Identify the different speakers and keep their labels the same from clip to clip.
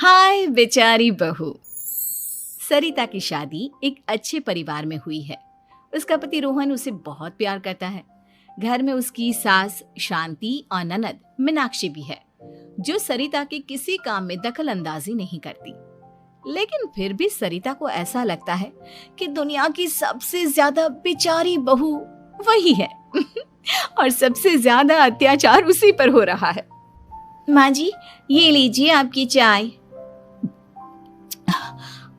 Speaker 1: हाय बेचारी बहू। सरिता की शादी एक अच्छे परिवार में हुई है। उसका पति रोहन उसे बहुत प्यार करता है। घर में उसकी सास शांति और ननद मीनाक्षी भी है, जो सरिता के किसी काम में दखल अंदाजी नहीं करती। लेकिन फिर भी सरिता को ऐसा लगता है कि दुनिया की सबसे ज्यादा बेचारी बहू वही है और सबसे ज्यादा अत्याचार उसी पर हो रहा है। माँ जी, ये लीजिए आपकी चाय।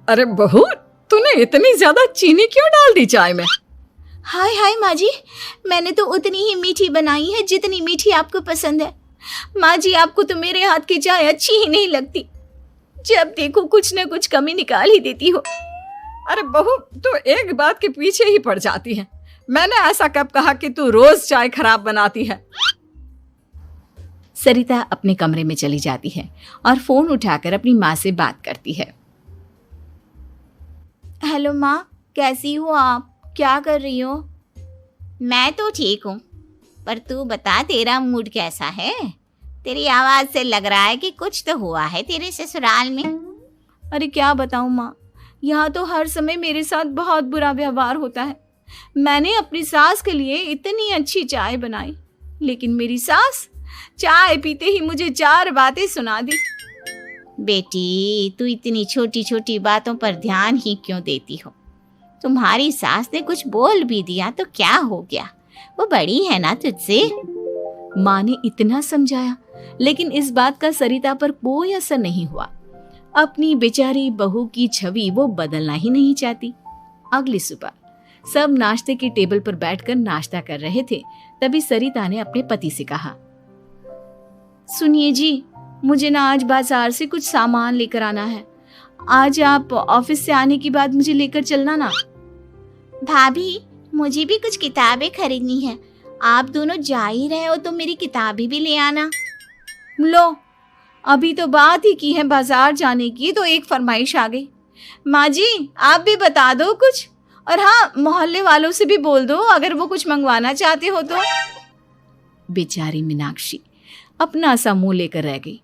Speaker 2: अरे बहू, तूने इतनी ज्यादा चीनी क्यों डाल दी चाय में?
Speaker 1: हाय हाय माँ जी, मैंने तो उतनी ही मीठी बनाई है जितनी मीठी आपको पसंद है। माँ जी, आपको तो मेरे हाथ की चाय अच्छी ही नहीं लगती। जब देखो कुछ न कुछ कमी निकाल ही देती हो।
Speaker 2: अरे बहू, तू एक बात के पीछे ही पड़ जाती है। मैंने ऐसा कब कहा कि तू रोज चाय खराब बनाती है?
Speaker 1: सरिता अपने कमरे में चली जाती है और फोन उठाकर अपनी माँ से बात करती है। हेलो माँ, कैसी हो आप? क्या कर रही हो?
Speaker 3: मैं तो ठीक हूँ, पर तू बता, तेरा मूड कैसा है? तेरी आवाज से लग रहा है कि कुछ तो हुआ है तेरे ससुराल में।
Speaker 1: अरे क्या बताऊँ माँ, यहाँ तो हर समय मेरे साथ बहुत बुरा व्यवहार होता है। मैंने अपनी सास के लिए इतनी अच्छी चाय बनाई, लेकिन मेरी सास चाय पीते ही मुझे 4 बातें सुना दी।
Speaker 3: बेटी, तू इतनी छोटी छोटी बातों पर ध्यान ही क्यों देती हो? तुम्हारी सास ने कुछ बोल भी दिया तो क्या हो गया, वो बड़ी है ना तुझसे।
Speaker 1: माँ ने इतना समझाया, लेकिन इस बात का सरिता पर कोई असर नहीं हुआ। अपनी बेचारी बहू की छवि वो बदलना ही नहीं चाहती। अगली सुबह सब नाश्ते की टेबल पर बैठकर नाश्ता कर रहे थे, तभी सरिता ने अपने पति से कहा, सुनिए जी, मुझे ना आज बाजार से कुछ सामान लेकर आना है। आज आप ऑफिस से आने के बाद मुझे लेकर चलना ना।
Speaker 3: भाभी, मुझे भी कुछ किताबें खरीदनी है। आप दोनों जा ही रहे हो तो मेरी किताबें भी ले आना।
Speaker 1: लो, अभी तो बात ही की है बाजार जाने की, तो एक फरमाइश आ गई। माँ जी, आप भी बता दो कुछ, और हाँ, मोहल्ले वालों से भी बोल दो अगर वो कुछ मंगवाना चाहते हो तो। बेचारी मीनाक्षी अपना सा मुंह लेकर रह गई।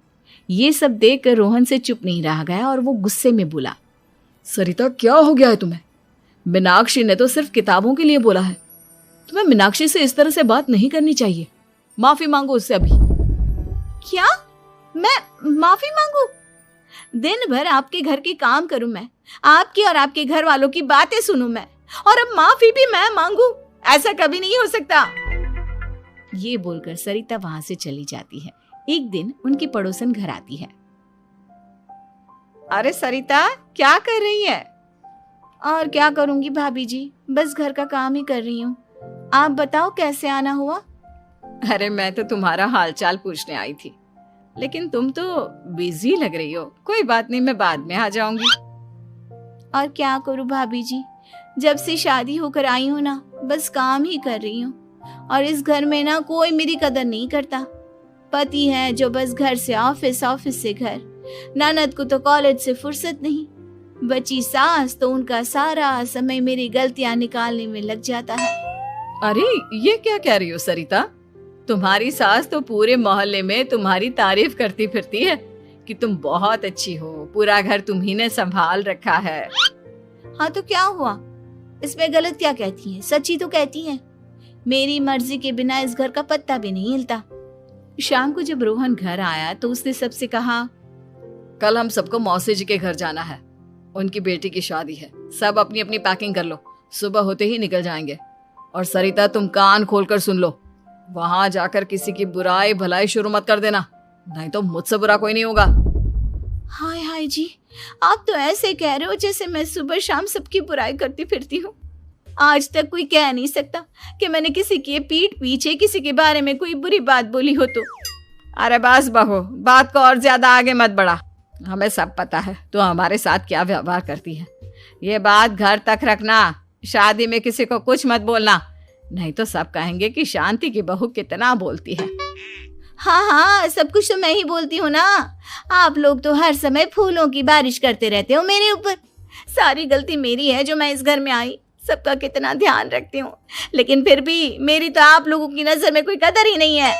Speaker 1: ये सब देखकर रोहन से चुप नहीं रह गया और वो गुस्से में बोला,
Speaker 2: सरिता, क्या हो गया है तुम्हें? मीनाक्षी ने तो सिर्फ किताबों के लिए बोला है। तुम्हें मीनाक्षी से इस तरह से बात नहीं करनी चाहिए। माफी मांगो उससे अभी।
Speaker 1: क्या? मैं माफी मांगू? दिन भर आपके घर के काम करूं मैं, आपकी और आपके घर वालों की बातें सुनूं मैं, और अब माफी भी मैं मांगू? ऐसा कभी नहीं हो सकता। ये बोलकर सरिता वहां से चली जाती है। एक दिन उनकी पड़ोसन घर आती है।
Speaker 2: अरे सरिता, क्या कर रही है?
Speaker 1: और क्या करूंगी भाभी जी, बस घर का काम ही कर रही हूँ। आप बताओ कैसे आना हुआ?
Speaker 2: अरे मैं तो तुम्हारा हालचाल पूछने आई थी, लेकिन तुम तो बिजी लग रही हो। कोई बात नहीं, मैं बाद में आ जाऊंगी।
Speaker 1: और क्या करूं भाभी जी, जब से शादी होकर आई हूँ ना, बस काम ही कर रही हूँ। और इस घर में ना कोई मेरी कदर नहीं करता। पति है जो बस घर से ऑफिस, ऑफिस से घर। ननद को तो कॉलेज से फुर्सत नहीं। बची सास तो उनका सारा समय मेरी गलतियां निकालने में लग जाता है।
Speaker 2: अरे ये क्या कह रही हो सरिता? तुम्हारी सास तो पूरे मोहल्ले में तुम्हारी तारीफ करती फिरती है कि तुम बहुत अच्छी हो, पूरा घर तुम्ही ने संभाल रखा है।
Speaker 1: हाँ तो क्या हुआ, इसमें गलत क्या कहती है? सच्ची तो कहती है। मेरी मर्जी के बिना इस घर का पत्ता भी नहीं हिलता। शाम को जब रोहन घर आया तो उसने सबसे कहा,
Speaker 2: कल हम सबको मौसी जी के घर जाना है। उनकी बेटी की शादी है। सब अपनी अपनी पैकिंग कर लो, सुबह होते ही निकल जाएंगे। और सरिता, तुम कान खोलकर सुन लो, वहां जाकर किसी की बुराई भलाई शुरू मत कर देना, नहीं तो मुझसे बुरा कोई नहीं होगा।
Speaker 1: हाय हाय जी, आप तो ऐसे कह रहे हो जैसे मैं सुबह शाम सबकी बुराई करती फिरती हूँ। आज तक कोई कह नहीं सकता कि मैंने किसी की पीठ पीछे किसी के बारे में कोई बुरी बात बोली हो तो।
Speaker 2: अरे बस बहू, बात को और ज्यादा आगे मत बढ़ा। हमें सब पता है तो हमारे साथ क्या व्यवहार करती है। ये बात घर तक रखना, शादी में किसी को कुछ मत बोलना, नहीं तो सब कहेंगे कि शांति की बहू कितना बोलती है।
Speaker 1: हाँ हाँ, सब कुछ तो मैं ही बोलती हूँ ना। आप लोग तो हर समय फूलों की बारिश करते रहते हो मेरे ऊपर। सारी गलती मेरी है जो मैं इस घर में आई। सबका कितना ध्यान रखती हूँ, लेकिन फिर भी मेरी तो आप लोगों की नजर में कोई कदर ही नहीं है।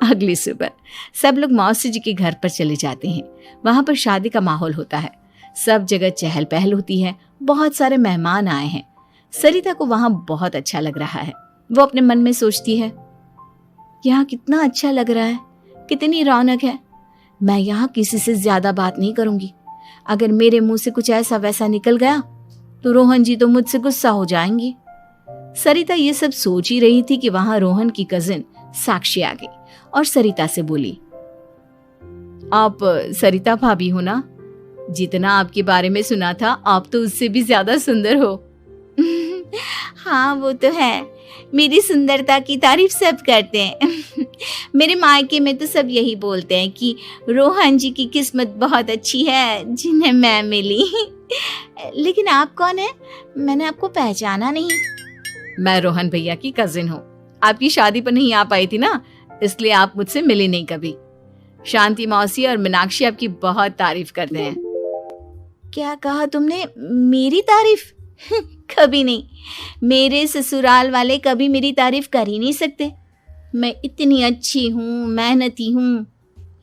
Speaker 1: अगली सुबह सब लोग मौसी जी के घर पर चले जाते हैं। वहां पर शादी का माहौल होता है, सब जगह चहल पहल होती है, बहुत सारे मेहमान आए हैं। सरिता को वहां बहुत अच्छा लग रहा है। वो अपने मन में सोचती है, यहाँ कितना अच्छा लग रहा है, कितनी रौनक है। मैं यहाँ किसी से ज्यादा बात नहीं करूंगी। अगर मेरे मुंह से कुछ ऐसा वैसा निकल गया तो रोहन जी तो मुझसे गुस्सा हो जाएंगी। सरिता ये सब सोच ही रही थी कि वहां रोहन की कजिन साक्षी आ गई और सरिता से बोली, आप सरिता भाभी हो ना? जितना आपके बारे में सुना था आप तो उससे भी ज्यादा सुंदर हो।
Speaker 3: हाँ वो तो है, मेरी सुंदरता की तारीफ सब करते हैं। मेरे मायके में तो सब यही बोलते हैं कि रोहन जी की किस्मत बहुत अच्छी है जिन्हें मैं मिली। लेकिन आप कौन है? मैंने आपको पहचाना नहीं।
Speaker 1: मैं रोहन भैया की कजिन हूँ। आपकी शादी पर नहीं आ पाई थी ना, इसलिए आप मुझसे मिले नहीं कभी। शांति मौसी और मीनाक्षी आपकी बहुत तारीफ करते हैं।
Speaker 3: क्या कहा तुमने? मेरी तारीफ? कभी नहीं। मेरे ससुराल वाले कभी मेरी तारीफ कर ही नहीं सकते। मैं इतनी अच्छी हूँ, मेहनती हूँ,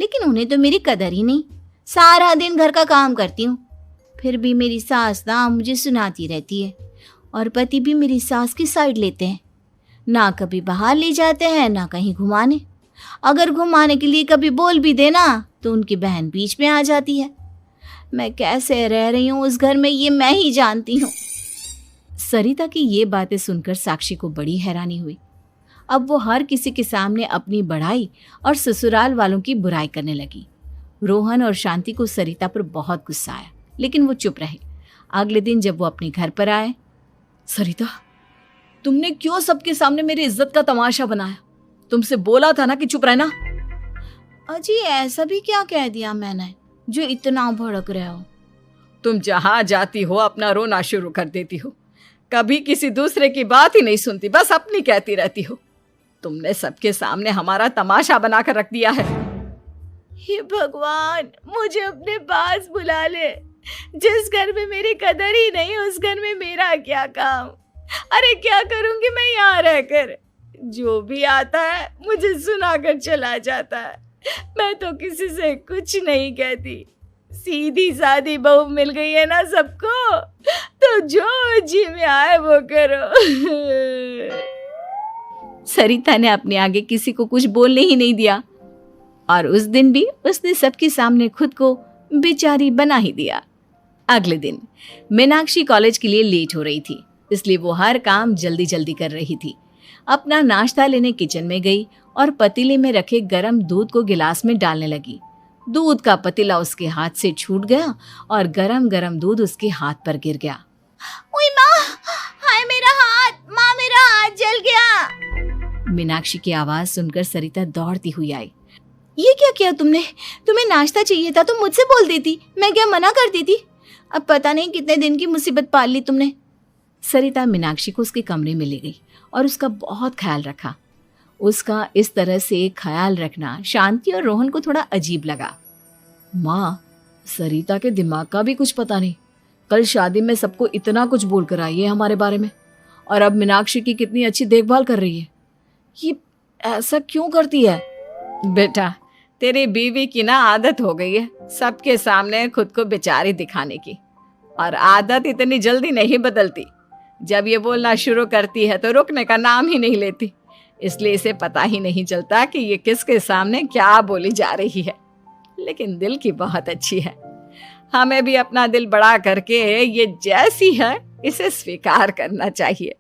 Speaker 3: लेकिन उन्हें तो मेरी कदर ही नहीं। सारा दिन घर का काम करती हूँ, फिर भी मेरी सास ना मुझे सुनाती रहती है और पति भी मेरी सास की साइड लेते हैं। ना कभी बाहर ले जाते हैं ना कहीं घुमाने। अगर घुमाने के लिए कभी बोल भी देना तो उनकी बहन बीच में आ जाती है। मैं कैसे रह रही हूँ उस घर में ये मैं ही जानती हूँ।
Speaker 1: सरिता की ये बातें सुनकर साक्षी को बड़ी हैरानी हुई। अब वो हर किसी के सामने अपनी बड़ाई और ससुराल वालों की बुराई करने लगी। रोहन और शांति को सरिता पर बहुत गुस्सा आया, लेकिन वो चुप रहे। अगले दिन जब वो अपने घर पर आए,
Speaker 2: सरिता, तुमने क्यों सबके सामने मेरी इज्जत का तमाशा बनाया? तुमसे बोला था ना कि चुप रहना।
Speaker 3: अजी ऐसा भी क्या कह दिया मैंने जो इतना भड़क रहे हो?
Speaker 2: तुम जहां जाती हो अपना रोना शुरू कर देती हो, कभी किसी दूसरे की बात ही नहीं सुनती, बस अपनी कहती रहती हो। तुमने सबके सामने हमारा तमाशा बनाकर रख दिया है।
Speaker 3: हे भगवान, मुझे अपने पास बुला ले। जिस घर में मेरी कदर ही नहीं उस घर में मेरा क्या काम? अरे क्या करूंगी मैं यहाँ रहकर? जो भी आता है मुझे सुनाकर चला जाता है। मैं तो किसी से कुछ नहीं कहती। सीधी सादी बहू मिल गई है ना सबको, तो जो जी में आए वो करो।
Speaker 1: सरिता ने अपने आगे किसी को कुछ बोलने ही नहीं दिया और उस दिन भी उसने सबके सामने खुद को बेचारी बना ही दिया। अगले दिन मीनाक्षी कॉलेज के लिए लेट हो रही थी, इसलिए वो हर काम जल्दी जल्दी कर रही थी। अपना नाश्ता लेने किचन में गई और पतीले में रखे गरम दूध को गिलास में डालने लगी। दूध का पतीला उसके हाथ से छूट गया और गरम गरम दूध उसके हाथ पर गिर गया।
Speaker 3: ओए माँ, हाय मेरा हाथ, माँ मेरा हाथ जल गया।
Speaker 1: मीनाक्षी की आवाज सुनकर सरिता दौड़ती हुई आई।
Speaker 3: ये क्या किया तुमने? तुम्हें नाश्ता चाहिए था तो मुझसे बोल देती, मैं क्या मना करती थी? अब पता नहीं कितने दिन की मुसीबत पाल ली तुमने।
Speaker 1: सरिता मीनाक्षी को उसके कमरे में ले गई और उसका बहुत ख्याल रखा। उसका इस तरह से ख्याल रखना शांति और रोहन को थोड़ा अजीब लगा।
Speaker 2: माँ, सरिता के दिमाग का भी कुछ पता नहीं। कल शादी में सबको इतना कुछ बोल कर आई है हमारे बारे में, और अब मीनाक्षी की कितनी अच्छी देखभाल कर रही है। ये ऐसा क्यों करती है?
Speaker 1: बेटा, तेरी बीवी की ना आदत हो गई है सबके सामने खुद को बेचारी दिखाने की, और आदत इतनी जल्दी नहीं बदलती। जब ये बोलना शुरू करती है तो रुकने का नाम ही नहीं लेती, इसलिए इसे पता ही नहीं चलता कि ये किसके सामने क्या बोली जा रही है। लेकिन दिल की बहुत अच्छी है। हमें भी अपना दिल बड़ा करके ये जैसी है इसे स्वीकार करना चाहिए।